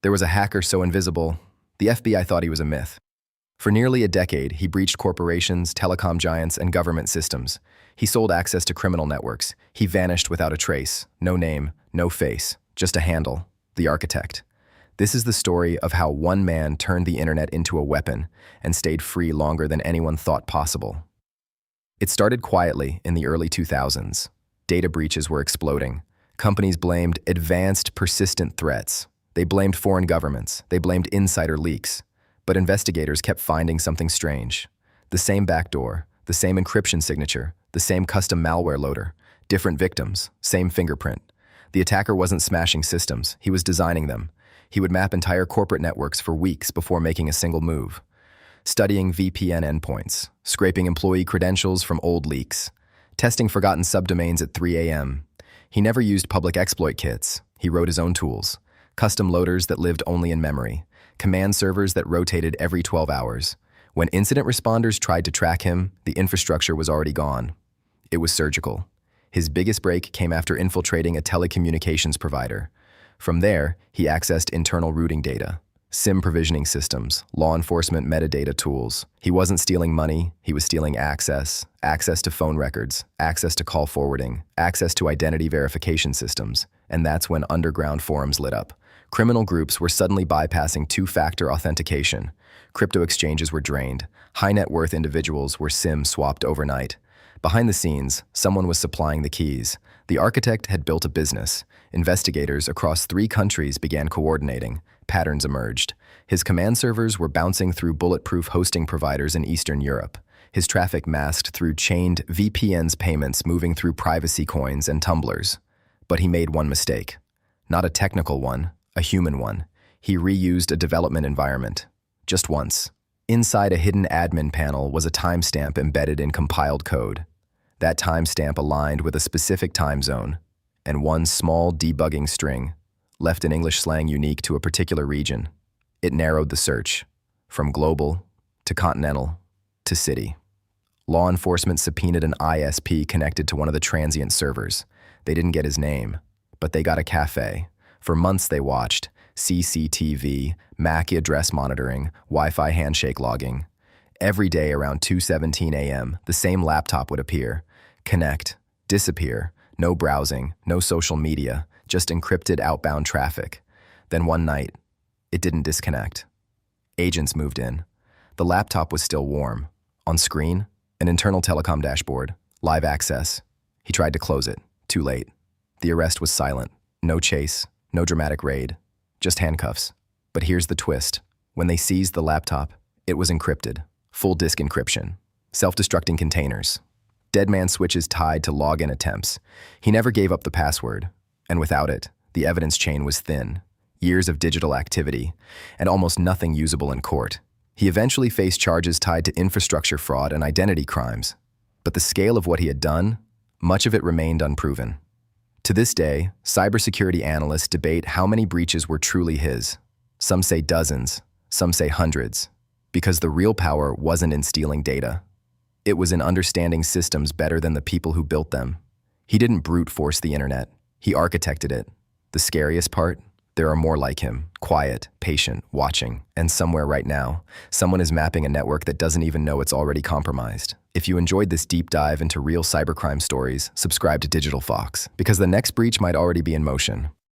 There was a hacker so invisible, the FBI thought he was a myth. For nearly a decade, he breached corporations, telecom giants, and government systems. He sold access to criminal networks. He vanished without a trace. No name, no face, just a handle, the architect. This is the story of how one man turned the internet into a weapon and stayed free longer than anyone thought possible. It started quietly in the early 2000s. Data breaches were exploding. Companies blamed advanced, persistent threats. They blamed foreign governments. They blamed insider leaks. But investigators kept finding something strange. The same backdoor, the same encryption signature, the same custom malware loader, different victims, same fingerprint. The attacker wasn't smashing systems, he was designing them. He would map entire corporate networks for weeks before making a single move. Studying VPN endpoints, scraping employee credentials from old leaks, testing forgotten subdomains at 3 a.m. He never used public exploit kits. He wrote his own tools, custom loaders that lived only in memory, command servers that rotated every 12 hours. When incident responders tried to track him, the infrastructure was already gone. It was surgical. His biggest break came after infiltrating a telecommunications provider. From there, he accessed internal routing data, SIM provisioning systems, law enforcement metadata tools. He wasn't stealing money, he was stealing access to phone records, access to call forwarding, access to identity verification systems, and that's when underground forums lit up. Criminal groups were suddenly bypassing two-factor authentication. Crypto exchanges were drained. High-net-worth individuals were SIM swapped overnight. Behind the scenes, someone was supplying the keys. The architect had built a business. Investigators across 3 countries began coordinating. Patterns emerged. His command servers were bouncing through bulletproof hosting providers in Eastern Europe. His traffic masked through chained VPNs, payments moving through privacy coins and tumblers. But he made one mistake. Not a technical one, a human one. He reused a development environment. Just once. Inside a hidden admin panel was a timestamp embedded in compiled code. That timestamp aligned with a specific time zone, and one small debugging string, left in English slang unique to a particular region. It narrowed the search, from global to continental to city. Law enforcement subpoenaed an ISP connected to one of the transient servers. They didn't get his name, but they got a cafe. For months they watched CCTV, MAC address monitoring, Wi-Fi handshake logging. Every day around 2:17 a.m., the same laptop would appear, connect, disappear, no browsing, no social media, just encrypted outbound traffic. Then one night, it didn't disconnect. Agents moved in. The laptop was still warm. On screen, an internal telecom dashboard, live access. He tried to close it. Too late. The arrest was silent. No chase, no dramatic raid, just handcuffs. But here's the twist. When they seized the laptop, it was encrypted. Full disk encryption. Self-destructing containers. Deadman switches tied to login attempts. He never gave up the password. And without it, the evidence chain was thin. Years of digital activity, and almost nothing usable in court. He eventually faced charges tied to infrastructure fraud and identity crimes. But the scale of what he had done, much of it remained unproven. To this day, cybersecurity analysts debate how many breaches were truly his. Some say dozens, some say hundreds, because the real power wasn't in stealing data. It was in understanding systems better than the people who built them. He didn't brute force the internet. He architected it. The scariest part? There are more like him, quiet, patient, watching, and somewhere right now, someone is mapping a network that doesn't even know it's already compromised. If you enjoyed this deep dive into real cybercrime stories, subscribe to Digital Fox, because the next breach might already be in motion.